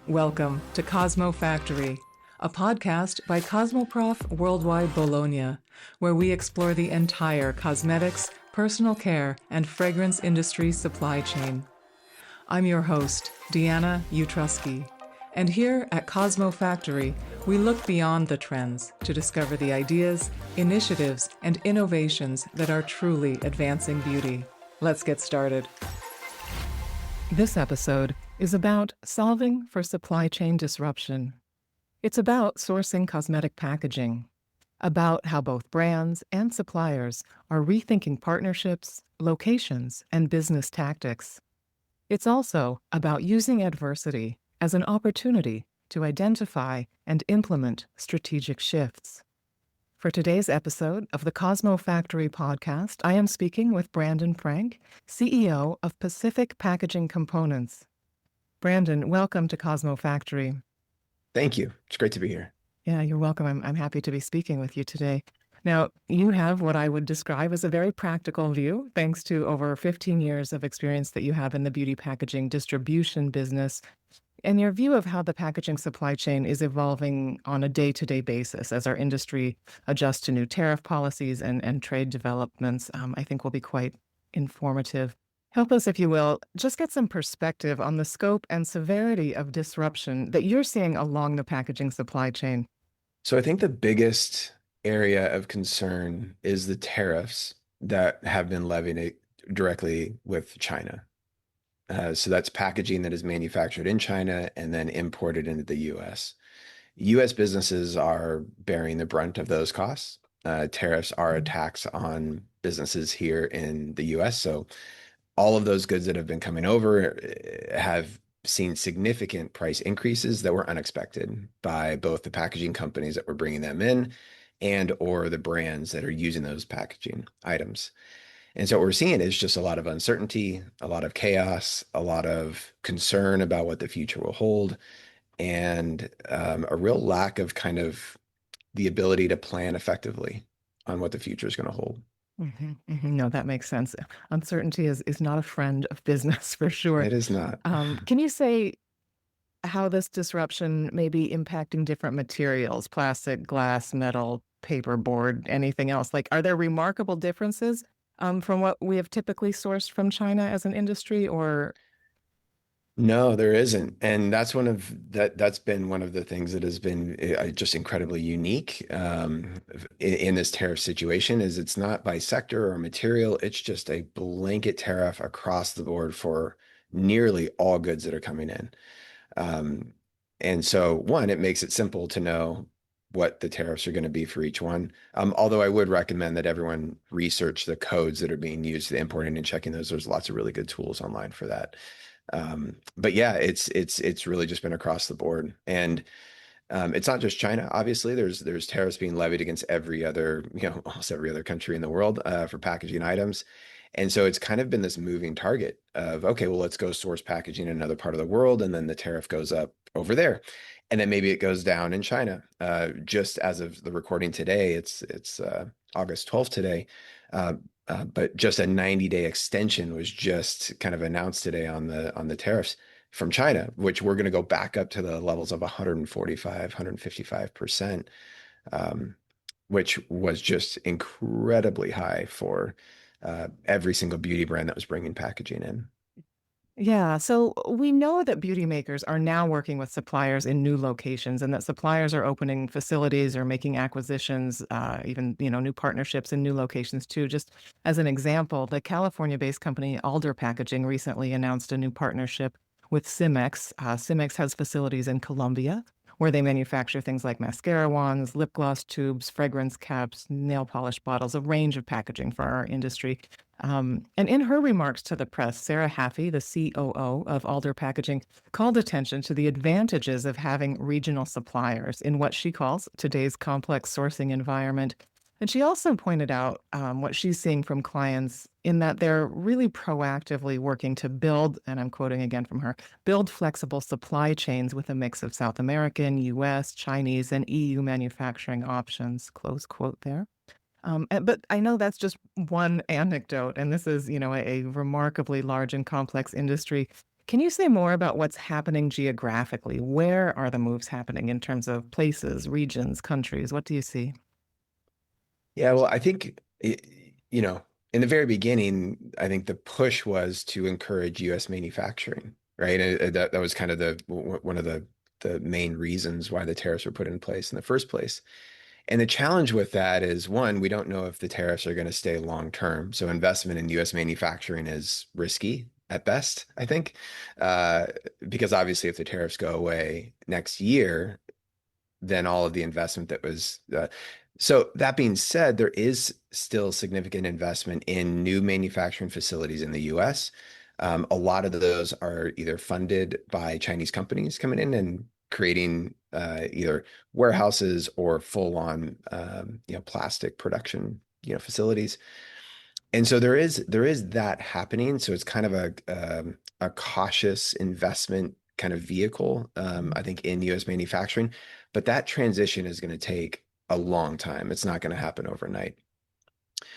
Welcome to CosmoFactory, a podcast by Cosmoprof Worldwide Bologna, where we explore the entire cosmetics, personal care, and fragrance industry supply chain. I'm your host, Deanna Utrusky, and here at CosmoFactory, we look beyond the trends to discover the ideas, initiatives, and innovations that are truly advancing beauty. Let's get started. This episode is about solving for supply chain disruption. It's about sourcing cosmetic packaging, about how both brands and suppliers are rethinking partnerships, locations, and business tactics. It's also about using adversity as an opportunity to identify and implement strategic shifts. For today's episode of the CosmoFactory podcast, I am speaking with Brandon Frank, CEO of Pacific Packaging Components. Brandon, welcome to CosmoFactory. Thank you. It's great to be here. Yeah, you're welcome. I'm happy to be speaking with you today. Now, you have what I would describe as a very practical view, thanks to over 15 years of experience that you have in the beauty packaging distribution business, and your view of how the packaging supply chain is evolving on a day-to-day basis as our industry adjusts to new tariff policies and trade developments, I think will be quite informative. Help us, if you will, just get some perspective on the scope and severity of disruption that you're seeing along the packaging supply chain. So I think the biggest area of concern is the tariffs that have been levied directly with China. So that's packaging that is manufactured in China and then imported into the US. US businesses are bearing the brunt of those costs. Tariffs are a tax on businesses here in the US. So all of those goods that have been coming over have seen significant price increases that were unexpected by both the packaging companies that were bringing them in and or the brands that are using those packaging items. And so what we're seeing is just a lot of uncertainty, a lot of chaos, a lot of concern about what the future will hold, and a real lack of kind of the ability to plan effectively on what the future is going to hold. No, that makes sense. Uncertainty is not a friend of business for sure. It is not. Can you say how this disruption may be impacting different materials, plastic, glass, metal, paper, board, anything else? Like, are there remarkable differences from what we have typically sourced from China as an industry, or? No, there isn't. And that's been one of the things that has been just incredibly unique in this tariff situation is it's not by sector or material. It's just a blanket tariff across the board for nearly all goods that are coming in. And so one, it makes it simple to know what the tariffs are going to be for each one. Although I would recommend that everyone research the codes that are being used to importing and checking those. There's lots of really good tools online for that. But yeah, it's really just been across the board. And it's not just China. Obviously, there's tariffs being levied against every other, almost every other country in the world for packaging items. And so it's kind of been this moving target of, okay, well, let's go source packaging in another part of the world. And then the tariff goes up over there. And then maybe it goes down in China. Just as of the recording today, it's August 12th today. But just a 90-day extension was just kind of announced today on the tariffs from China, which we're going to go back up to the levels of 145, 155%, which was just incredibly high for every single beauty brand that was bringing packaging in. Yeah, so we know that beauty makers are now working with suppliers in new locations, and that suppliers are opening facilities or making acquisitions, even new partnerships in new locations too. Just as an example, the California-based company Alder Packaging recently announced a new partnership with Cimex. Cimex has facilities in Colombia, where they manufacture things like mascara wands, lip gloss tubes, fragrance caps, nail polish bottles, a range of packaging for our industry. And in her remarks to the press, Sarah Haffey, the COO of Alder Packaging, called attention to the advantages of having regional suppliers in what she calls today's complex sourcing environment. And she also pointed out what she's seeing from clients in that they're really proactively working to build, and I'm quoting again from her, build flexible supply chains with a mix of South American, US, Chinese, and EU manufacturing options, close quote there. But I know that's just one anecdote, and this is, a remarkably large and complex industry. Can you say more about what's happening geographically? Where are the moves happening in terms of places, regions, countries? What do you see? Yeah, well, I think, you know, in the very beginning, I think the push was to encourage U.S. manufacturing, right? And that was kind of one of the main reasons why the tariffs were put in place in the first place. And the challenge with that is, one, we don't know if the tariffs are going to stay long term. So investment in U.S. manufacturing is risky at best, I think, uh, because obviously if the tariffs go away next year, then all of the investment that was. So that being said, there is still significant investment in new manufacturing facilities in the U.S. A lot of those are either funded by Chinese companies coming in and creating either warehouses or full-on, plastic production, facilities. And so there is that happening. So it's kind of a cautious investment kind of vehicle, I think, in U.S. manufacturing. But that transition is going to take a long time. It's not going to happen overnight.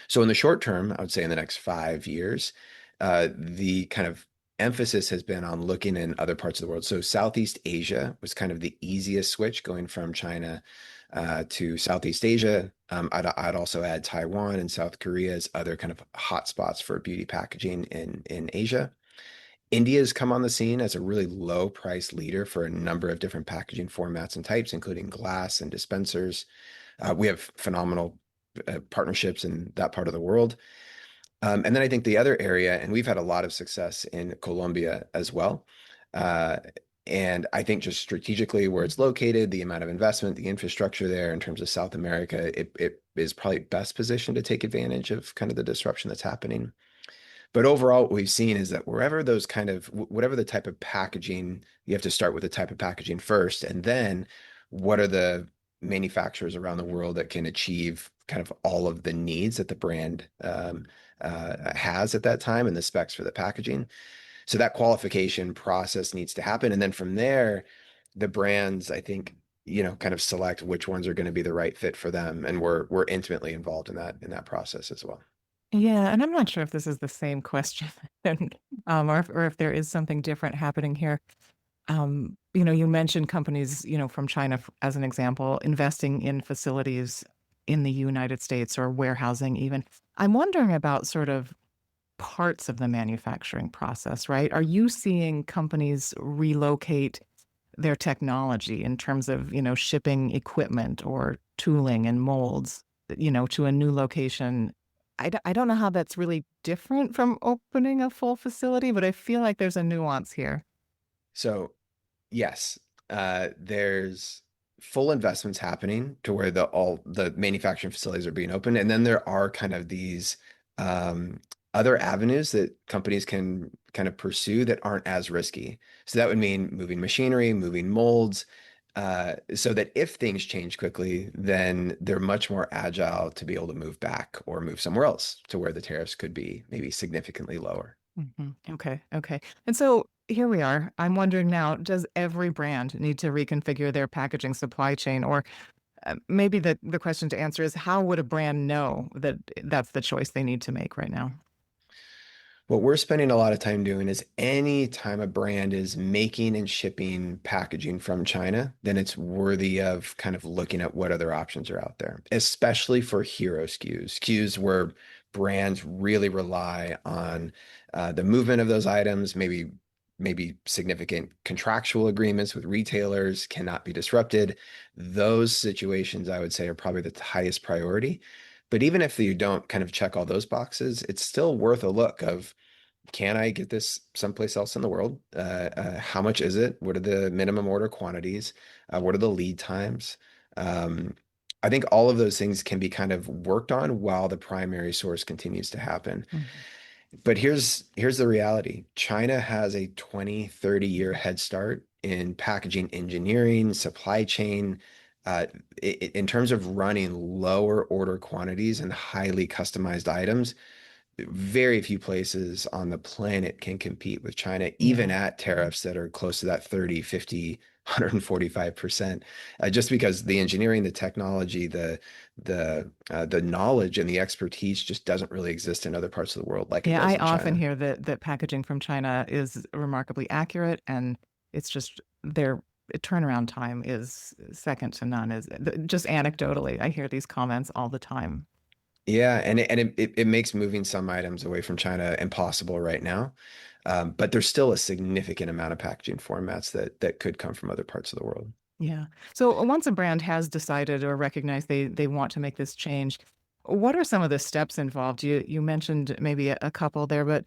So in the short term, I would say in the next 5 years, the kind of emphasis has been on looking in other parts of the world. So Southeast Asia was kind of the easiest switch going from China to Southeast Asia. I'd also add Taiwan and South Korea as other kind of hotspots for beauty packaging in Asia. India's come on the scene as a really low price leader for a number of different packaging formats and types, including glass and dispensers. We have phenomenal partnerships in that part of the world. And then I think the other area, and we've had a lot of success in Colombia as well. Uh, and I think just strategically where it's located, the amount of investment, the infrastructure there in terms of South America, it is probably best positioned to take advantage of kind of the disruption that's happening. But overall, what we've seen is that wherever those kind of, whatever the type of packaging, you have to start with the type of packaging first. And then what are the manufacturers around the world that can achieve kind of all of the needs that the brand has at that time and the specs for the packaging. So that qualification process needs to happen. And then from there, the brands, I think, kind of select which ones are going to be the right fit for them. And we're intimately involved in that process as well. Yeah, and I'm not sure if this is the same question, and, or if there is something different happening here. You mentioned companies, from China as an example, investing in facilities in the United States or warehousing even. I'm wondering about sort of parts of the manufacturing process, right? Are you seeing companies relocate their technology in terms of, shipping equipment or tooling and molds, to a new location? I don't know how that's really different from opening a full facility, but I feel like there's a nuance here. So yes, there's full investments happening to where all the manufacturing facilities are being opened, and then there are kind of these other avenues that companies can kind of pursue that aren't as risky. So that would mean moving machinery, moving molds, so that if things change quickly, then they're much more agile to be able to move back or move somewhere else to where the tariffs could be maybe significantly lower. Okay. Okay. And so here we are. I'm wondering now, does every brand need to reconfigure their packaging supply chain? Or maybe the question to answer is, how would a brand know that that's the choice they need to make right now? What we're spending a lot of time doing is any time a brand is making and shipping packaging from China, then it's worthy of kind of looking at what other options are out there, especially for hero SKUs where brands really rely on the movement of those items, maybe significant contractual agreements with retailers cannot be disrupted. Those situations, I would say, are probably the highest priority. But even if you don't kind of check all those boxes, it's still worth a look of, can I get this someplace else in the world? How much is it? What are the minimum order quantities? What are the lead times? Um, I think all of those things can be kind of worked on while the primary source continues to happen. Mhm. But here's the reality. China has a 20, 30-year head start in packaging engineering, supply chain, uh, in terms of running lower order quantities and highly customized items. very few places on the planet can compete with China, even Yeah. at tariffs that are close to that 30, 50, 145%, just because the engineering, the technology, the knowledge and the expertise just doesn't really exist in other parts of the world like it Yeah, does I in often China. hear that packaging from China is remarkably accurate, and it's just their turnaround time is second to none. Is just anecdotally, I hear these comments all the time. Yeah, and it makes moving some items away from China impossible right now. But there's still a significant amount of packaging formats that could come from other parts of the world. Yeah. So once a brand has decided or recognized they want to make this change, what are some of the steps involved? You mentioned maybe a couple there, but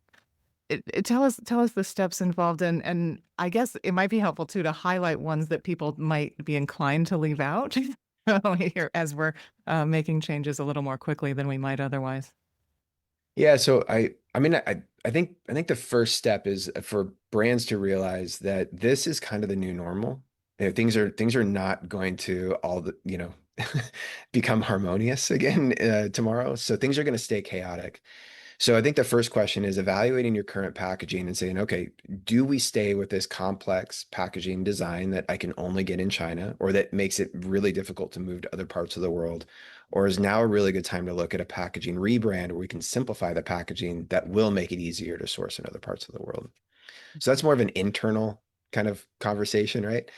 tell us the steps involved, and I guess it might be helpful too to highlight ones that people might be inclined to leave out here as we're making changes a little more quickly than we might otherwise. Yeah, so I think the first step is for brands to realize that this is kind of the new normal. Things are not going to all become harmonious again tomorrow. So things are going to stay chaotic. So I think the first question is evaluating your current packaging and saying, okay, do we stay with this complex packaging design that I can only get in China or that makes it really difficult to move to other parts of the world? Or is now a really good time to look at a packaging rebrand where we can simplify the packaging that will make it easier to source in other parts of the world? So that's more of an internal kind of conversation, right?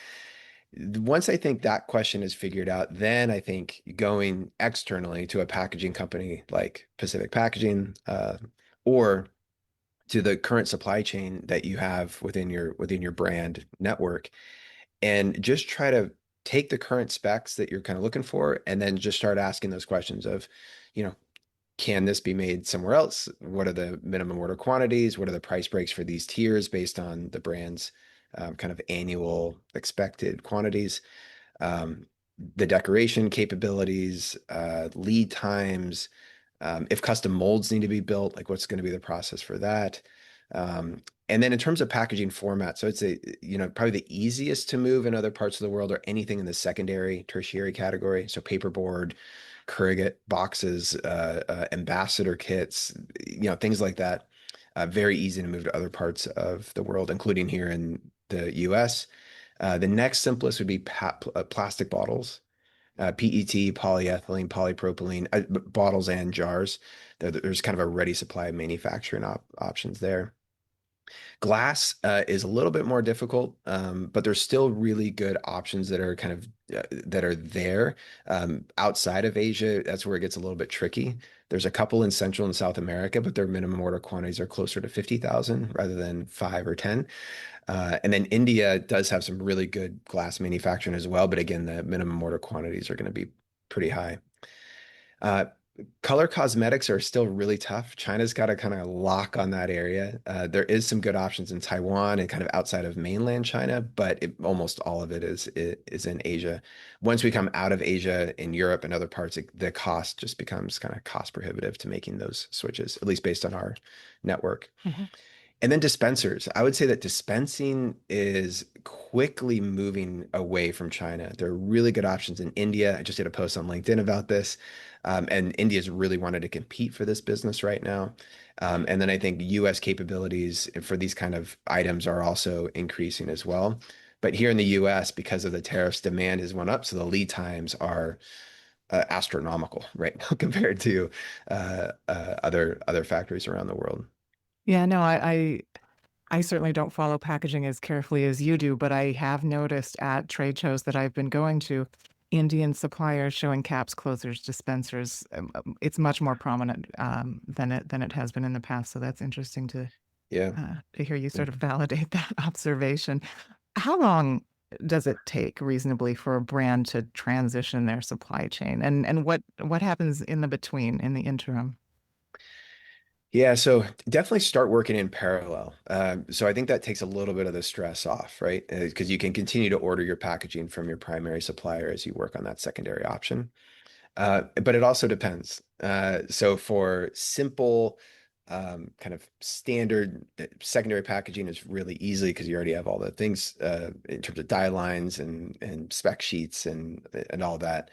Once I think that question is figured out, then I think going externally to a packaging company like Pacific Packaging, or to the current supply chain that you have within your brand network, and just try to take the current specs that you're kind of looking for, and then just start asking those questions of, you know, can this be made somewhere else? What are the minimum order quantities? What are the price breaks for these tiers based on the brand's kind of annual expected quantities? um, the decoration capabilities, lead times, if custom molds need to be built, like what's going to be the process for that. Um, and then in terms of packaging format, so it's probably the easiest to move in other parts of the world or anything in the secondary, tertiary category. So paperboard, corrugate boxes, ambassador kits, things like that. Very easy to move to other parts of the world, including here in the US. The next simplest would be plastic bottles, PET, polyethylene, polypropylene, bottles and jars. There's kind of a ready supply of manufacturing options there. Glass is a little bit more difficult, but there's still really good options that are kind of that are there outside of Asia. That's where it gets a little bit tricky. There's a couple in Central and South America, but their minimum order quantities are closer to 50,000 rather than 5 or 10. And then India does have some really good glass manufacturing as well, but again, the minimum order quantities are going to be pretty high. Uh, Color cosmetics are still really tough. China's got a kind of lock on that area. There is some good options in Taiwan and kind of outside of mainland China, but almost all of it is in Asia. Once we come out of Asia, in Europe and other parts, the cost just becomes kind of cost prohibitive to making those switches, at least based on our network. Mhm. And then dispensers. I would say that dispensing is quickly moving away from China. There are really good options in India. I just did a post on LinkedIn about this. And India's really wanted to compete for this business right now. And then I think US capabilities for these kind of items are also increasing as well. But here in the US, because of the tariffs, demand has went up. So the lead times are astronomical right now compared to other factories around the world. Yeah, no, I certainly don't follow packaging as carefully as you do, but I have noticed at trade shows that I've been going to, Indian suppliers showing caps, closers, dispensers. It's much more prominent than it has been in the past. So that's interesting Yeah. to hear you sort of validate that observation. How long does it take reasonably for a brand to transition their supply chain, and what happens in the between, in the interim? Yeah, so definitely start working in parallel. So I think that takes a little bit of the stress off, right? Because you can continue to order your packaging from your primary supplier as you work on that secondary option. But it also depends. So for simple, kind of standard secondary packaging is really easy because you already have all the things in terms of die lines and spec sheets and all that.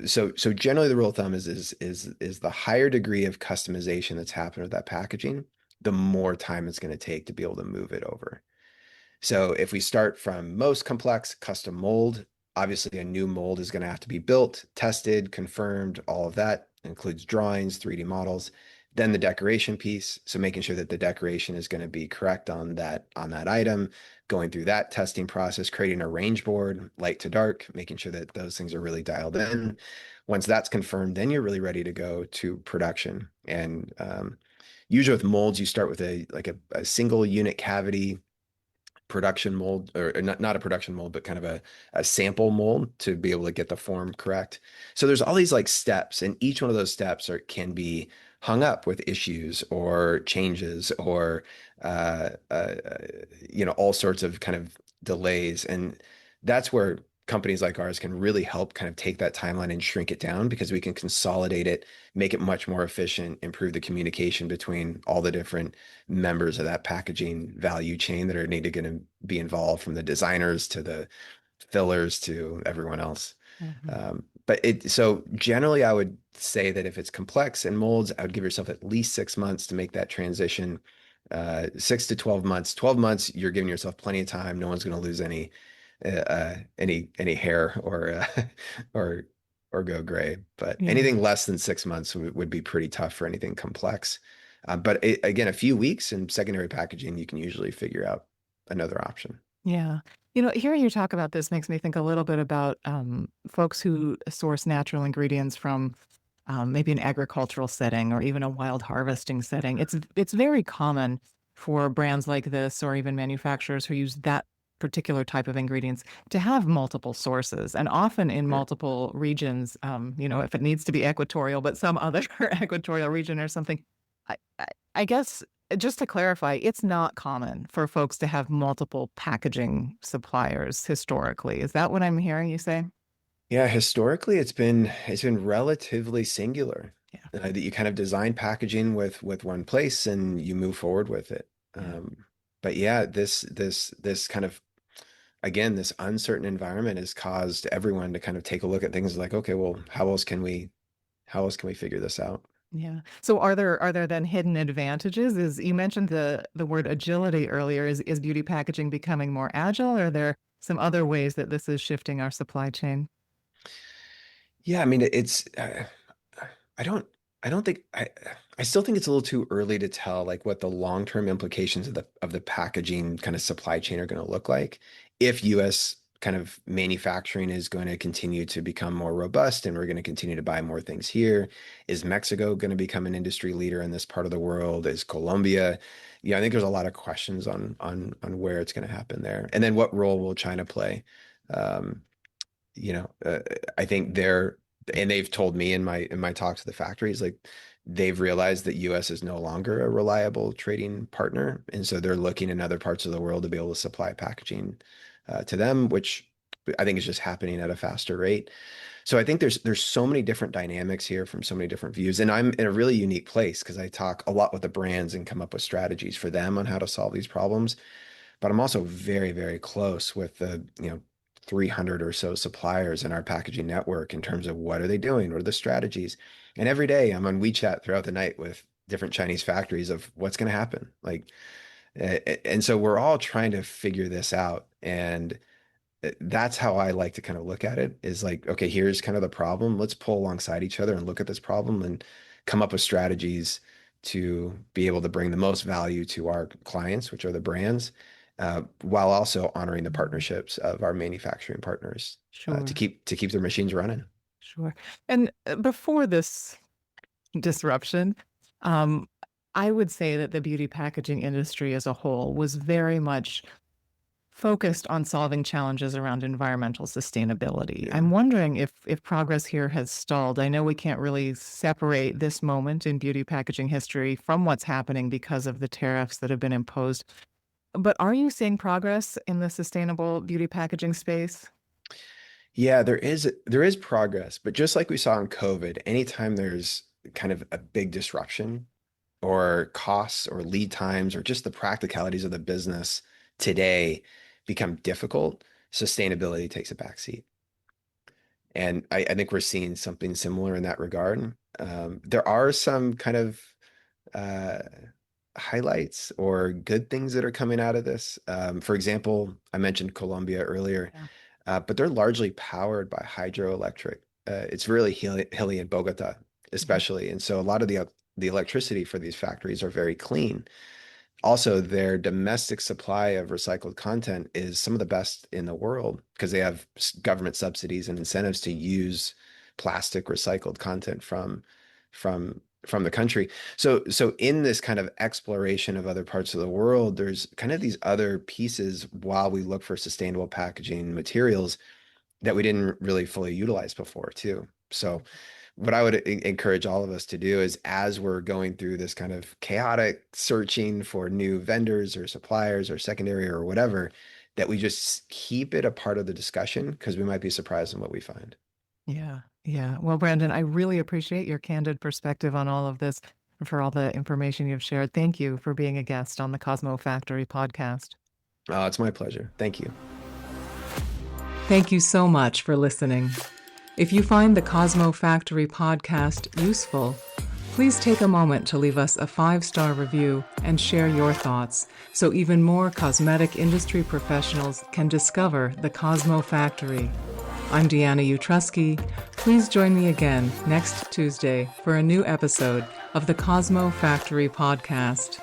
So generally the rule of thumb is the higher degree of customization that's happened with that packaging, the more time it's going to take to be able to move it over. So if we start from most complex custom mold, obviously a new mold is going to have to be built, tested, confirmed, all of that includes drawings, 3D models, then the decoration piece. So making sure that the decoration is going to be correct on that item, going through that testing process, creating a range board, light to dark, making sure that those things are really dialed in. Once that's confirmed, then you're really ready to go to production. And usually with molds, you start with a single unit cavity production mold, or not a production mold, but kind of a sample mold to be able to get the form correct. So there's all these like steps, and each one of those steps can be hung up with issues or changes or all sorts of kind of delays. And that's where companies like ours can really help kind of take that timeline and shrink it down because we can consolidate it, make it much more efficient, improve the communication between all the different members of that packaging value chain that are needed to be involved, from the designers to the fillers to everyone else. Mhm. So generally I would say that if it's complex and molds, I would give yourself at least 6 months to make that transition. 6 to 12 months. 12 months, you're giving yourself plenty of time. No one's going to lose any hair or or go gray. But Yeah. anything less than 6 months would be pretty tough for anything complex. Again, a few weeks in secondary packaging, you can usually figure out another option. Yeah. Hearing you talk about this makes me think a little bit about folks who source natural ingredients from maybe an agricultural setting or even a wild harvesting setting. It's very common for brands like this or even manufacturers who use that particular type of ingredients to have multiple sources and often in Yeah. multiple regions. If it needs to be equatorial, but some other equatorial region or something. I guess just to clarify, it's not common for folks to have multiple packaging suppliers historically. Is that what I'm hearing you say? Yeah, historically it's been relatively singular. Yeah. That you kind of design packaging with one place and you move forward with it. Yeah. But yeah, this kind of, again, this uncertain environment has caused everyone to kind of take a look at things like, okay, well, how else can we figure this out? Yeah. So are there then hidden advantages? Is you mentioned the word agility earlier. Is beauty packaging becoming more agile? Or are there some other ways that this is shifting our supply chain? Yeah, I mean, I don't, I don't think, I still think it's a little too early to tell like what the long-term implications of the packaging kind of supply chain are going to look like if US kind of manufacturing is going to continue to become more robust and we're going to continue to buy more things here. Is Mexico going to become an industry leader in this part of the world? Is Colombia? Yeah, I think there's a lot of questions on where it's going to happen there. And then what role will China play? Um, you know, I think they've told me in my talks to the factories, like they've realized that US is no longer a reliable trading partner, and so they're looking in other parts of the world to be able to supply packaging to them, which I think is just happening at a faster rate. So I think there's so many different dynamics here from so many different views, and I'm in a really unique place because I talk a lot with the brands and come up with strategies for them on how to solve these problems. But I'm also very, very close with the, 300 or so suppliers in our packaging network in terms of what are they doing? What are the strategies? And every day I'm on WeChat throughout the night with different Chinese factories of what's going to happen. And so we're all trying to figure this out. And that's how I like to kind of look at it is like, okay, here's kind of the problem. Let's pull alongside each other and look at this problem and come up with strategies to be able to bring the most value to our clients, which are the brands, while also honoring the Mhm. partnerships of our manufacturing partners to Sure. keep their machines running. Sure. And before this disruption, um, I would say that the beauty packaging industry as a whole was very much focused on solving challenges around environmental sustainability. Yeah. I'm wondering if progress here has stalled. I know we can't really separate this moment in beauty packaging history from what's happening because of the tariffs that have been imposed. But are you seeing progress in the sustainable beauty packaging space? Yeah, there is progress, but just like we saw in COVID, anytime there's kind of a big disruption or costs or lead times or just the practicalities of the business today become difficult, sustainability takes a back seat. And I think we're seeing something similar in that regard. There are some kind of uh, highlights or good things that are coming out of this. For example, I mentioned Colombia earlier, Yeah. but they're largely powered by hydroelectric. It's really hilly in Bogota, Mhm. especially, and so a lot of the electricity for these factories are very clean. Also, their domestic supply of recycled content is some of the best in the world because they have government subsidies and incentives to use plastic recycled content from the country. So in this kind of exploration of other parts of the world, there's kind of these other pieces while we look for sustainable packaging materials that we didn't really fully utilize before too. So what I would encourage all of us to do is as we're going through this kind of chaotic searching for new vendors or suppliers or secondary or whatever, that we just keep it a part of the discussion because we might be surprised in what we find. Yeah. Yeah. Well, Brandon, I really appreciate your candid perspective on all of this and for all the information you've shared. Thank you for being a guest on the Cosmo Factory podcast. It's my pleasure. Thank you. Thank you so much for listening. If you find the Cosmo Factory podcast useful, please take a moment to leave us a 5-star review and share your thoughts so even more cosmetic industry professionals can discover the Cosmo Factory. I'm Deanna Utrusky. Please join me again next Tuesday for a new episode of the Cosmo Factory podcast.